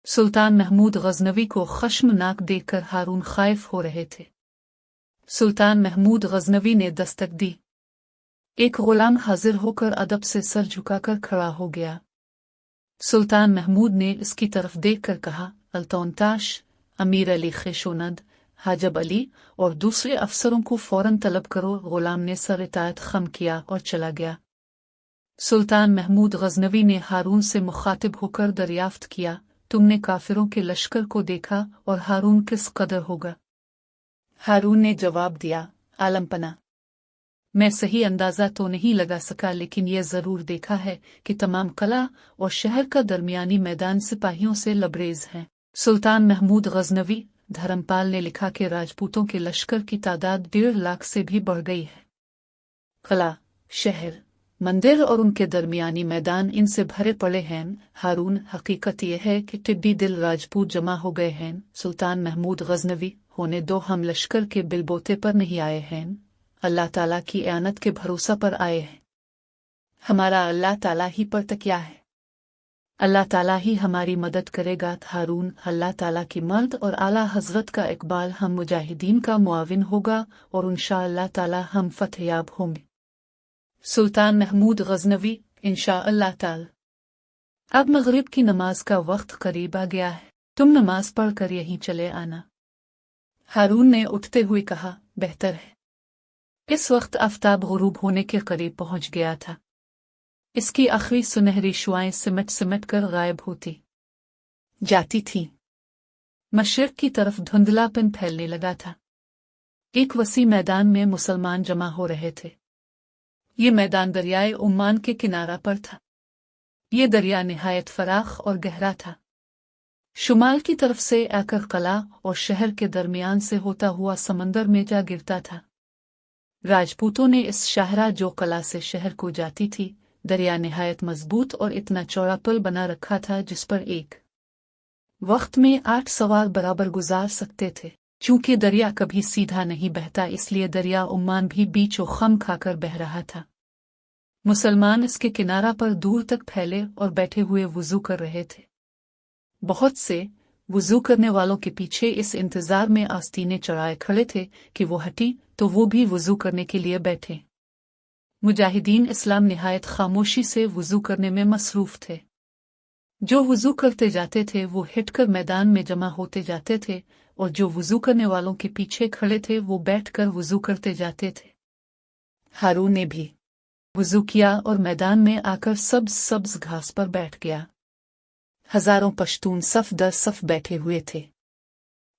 सुल्तान महमूद गजनवी को खश्मनाक देखकर हारून खाइफ हो रहे थे। सुल्तान महमूद गजनवी ने दस्तक दी। एक गुलाम हाजिर होकर अदब से सर झुकाकर खड़ा हो गया। सुल्तान महमूद ने इसकी तरफ देखकर कहा, अल्तौनताश, अमीर अली ख़ुशोनद, हाजब अली और दूसरे अफसरों को फौरन तलब करो। गुलाम ने सर इताअत खम किया और चला गया। सुल्तान महमूद गजनवी ने हारून से मुखातिब होकर दरियाफ्त किया, तुमने काफिरों के लश्कर को देखा और हारून किस कदर होगा? हारून ने जवाब दिया, आलमपना, मैं सही अंदाजा तो नहीं लगा सका, लेकिन यह जरूर देखा है कि तमाम कला और शहर का दरमियानी मैदान सिपाहियों से लबरेज है। सुल्तान महमूद गजनवी धर्मपाल ने लिखा कि राजपूतों के लश्कर की तादाद 1.5 लाख से भी बढ़ गई है। कला, शहर, मंदिर और उनके दरमियानी मैदान इनसे भरे पड़े हैं। हारून, हकीकत यह है कि टिड्डी दिल राजपूत जमा हो गए हैं। सुल्तान महमूद गजनवी होने दो, हम लश्कर के बिलबोते पर नहीं आए हैं, अल्लाह ताला की आनत के भरोसा पर आए हैं। हमारा अल्लाह ताला ही पर तकिया है, अल्लाह ताला ही हमारी मदद करेगा। हारून, अल्लाह ताला की मर्द और आला हजरत का इकबाल हम मुजाहिदीन का मुआविन होगा और इंशाअल्लाह ताला हम फतहयाब होंगे। सुल्तान महमूद गजनवी, इंशाअल्लाह ताला। अब मगरिब की नमाज का वक्त करीब आ गया है, तुम नमाज पढ़कर यहीं चले आना। हारून ने उठते हुए कहा, बेहतर है। इस वक्त आफताब गुरूब होने के करीब पहुंच गया था। इसकी आखिरी सुनहरी शुआएं सिमट सिमट कर गायब होती जाती थीं। मशरिक की तरफ धुंधलापन फैलने लगा था। एक वसी मैदान में मुसलमान जमा हो रहे थे। ये मैदान दरियाए उम्मान के किनारा पर था। ये दरिया निहायत फराख और गहरा था। शुमाल की तरफ से आकर कला और शहर के दरमियान से होता हुआ समंदर में जा गिरता था। राजपूतों ने इस शाहरा जो कला से शहर को जाती थी, दरिया निहायत मजबूत और इतना चौड़ा पुल बना रखा था जिस पर एक वक्त में 8 सवार बराबर गुजार सकते थे। चूंकि दरिया कभी सीधा नहीं बहता, इसलिए दरिया उम्मान भी बीचों खम खाकर बह रहा था। मुसलमान इसके किनारा पर दूर तक फैले और बैठे हुए वुजू कर रहे थे। बहुत से वुजू करने वालों के पीछे इस इंतजार में आस्तीनें चढ़ाए खड़े थे कि वो हटी तो वो भी वुजू करने के लिए बैठे। मुजाहिदीन इस्लाम निहायत खामोशी से वुजू करने में मसरूफ थे। जो वुजू करते जाते थे वो हिटकर मैदान में जमा होते जाते थे, और जो वुजू करने वालों के पीछे खड़े थे वो बैठकर वुजू करते जाते थे। हारून ने भी वुजू किया और मैदान में आकर सब्ज सब्ज घास पर बैठ गया। हजारों पश्तून सफ दर सफ बैठे हुए थे।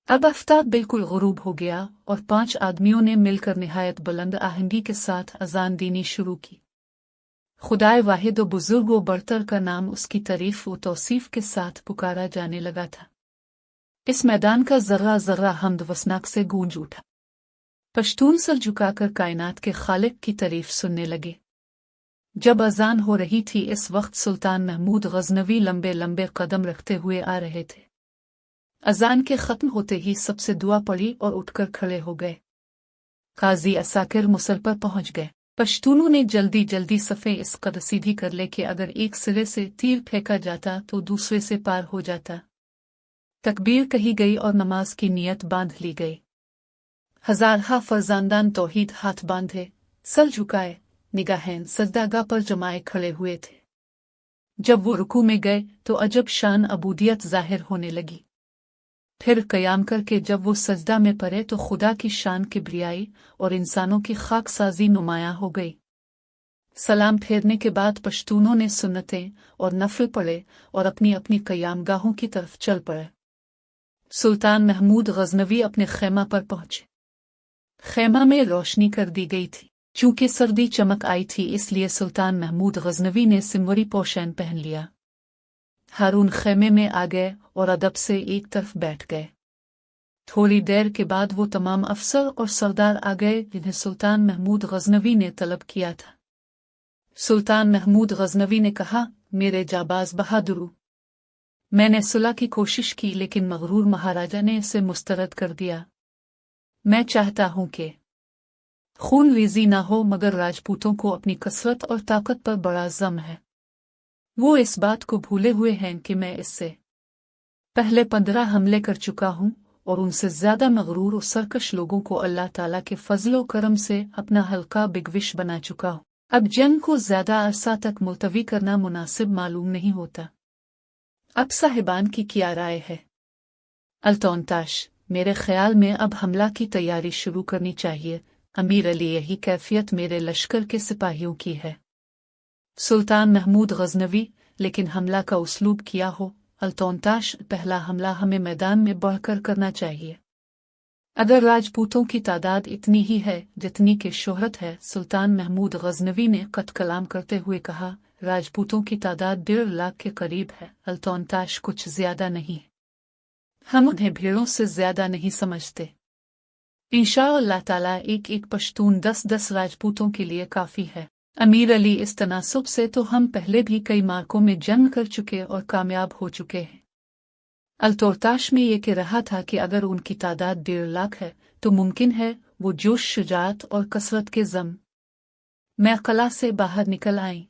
अब आफ्ताब बिल्कुल गुरूब हो गया और 5 आदमियों ने मिलकर निहायत बुलंद आहंगी के साथ अजान देनी शुरू की। खुदाए वाहिद व बुजुर्ग व बरतर का नाम उसकी तारीफ व तौसीफ के साथ पुकारा जाने लगा था। इस मैदान का जर्रा जर्रा हमद वसनाक से गूंज उठा। पश्तून सर झुकाकर कायनात के खालिक की तारीफ सुनने लगे। जब अजान हो रही थी, इस वक्त सुल्तान महमूद गजनवी लंबे लंबे कदम रखते हुए आ रहे थे। अजान के खत्म होते ही सबसे दुआ पड़ी और उठकर खड़े हो गए। काजी असाकिर मुसल पर पहुंच गए। पश्तूनों ने जल्दी जल्दी सफ़े इस कदर सीधी कर ले कि अगर एक सिरे से तीर फेंका जाता तो दूसरे से पार हो जाता। तकबीर कही गई और नमाज की नियत बांध ली गई। हजारहा फरजानदान तौहीद हाथ बांधे, सर झुकाए, निगाहें सजदागाह पर जमाए खड़े हुए थे। जब वो रुकू में गए तो अजब शान अबूदियत जाहिर होने लगी। फिर कयाम करके जब वो सजदा में पड़े तो खुदा की शान किब्रियाई और इंसानों की खाकसाजी नुमायां हो गई। सलाम फेरने के बाद पश्तूनों ने सुन्नतें और नफल पढ़े और अपनी अपनी कयामगाहों की तरफ चल पड़े। सुल्तान महमूद गजनवी अपने खेमा पर पहुंचे। खेमा में रोशनी कर दी गई थी। चूंकि सर्दी चमक आई थी, इसलिए सुल्तान महमूद गजनवी ने सिमवरी पोशान पहन लिया। हारून खेमे में आ गए और अदब से एक तरफ बैठ गए। थोड़ी देर के बाद वो तमाम अफसर और सरदार आ गए जिन्हें सुल्तान महमूद गजनवी ने तलब किया था। सुल्तान महमूद गजनवी ने कहा, मेरे जाबाज बहादुरू, मैंने सुलह की कोशिश की लेकिन मगरूर महाराजा ने इसे मुस्तरद कर दिया। मैं चाहता हूं कि खून रेजी ना हो, मगर राजपूतों को अपनी कसरत और ताकत पर बड़ा ज़म है। वो इस बात को भूले हुए हैं कि मैं इससे पहले 15 हमले कर चुका हूँ और उनसे ज्यादा मगरूर और सरकश लोगों को अल्लाह ताला के फजलो करम से अपना हल्का बिगविश बना चुका हूँ। अब जंग को ज्यादा अरसा तक मुलतवी करना मुनासिब मालूम नहीं होता। अब साहिबान की क्या राय है? अल्तोनताश, मेरे ख्याल में अब हमला की तैयारी शुरू करनी चाहिए अमीर अली, यही कैफियत मेरे लश्कर के सिपाहियों की है। सुल्तान महमूद गजनवी, लेकिन हमला का उसलूब किया हो? अल्तोनताश, पहला हमला हमें मैदान में बढ़कर करना चाहिए। अगर राजपूतों की तादाद इतनी ही है जितनी की शोहरत है, सुल्तान महमूद गजनवी ने कट कलाम करते हुए कहा, राजपूतों की तादाद 1.5 लाख के करीब है। अल्तोनताश, कुछ ज्यादा नहीं, हम उन्हें भीड़ों से ज्यादा नहीं समझते। इंशाअल्लाह ताला एक एक पश्तून 10-10 राजपूतों के लिए काफी है। अमीर अली, इस तनासुब से तो हम पहले भी कई मार्कों में जंग कर चुके और कामयाब हो चुके हैं। अल्तोनताश में ये कह रहा था कि अगर उनकी तादाद 1.5 लाख है तो मुमकिन है वो जोश, शुजाअत और कसरत के जम में कला से बाहर निकल आएं।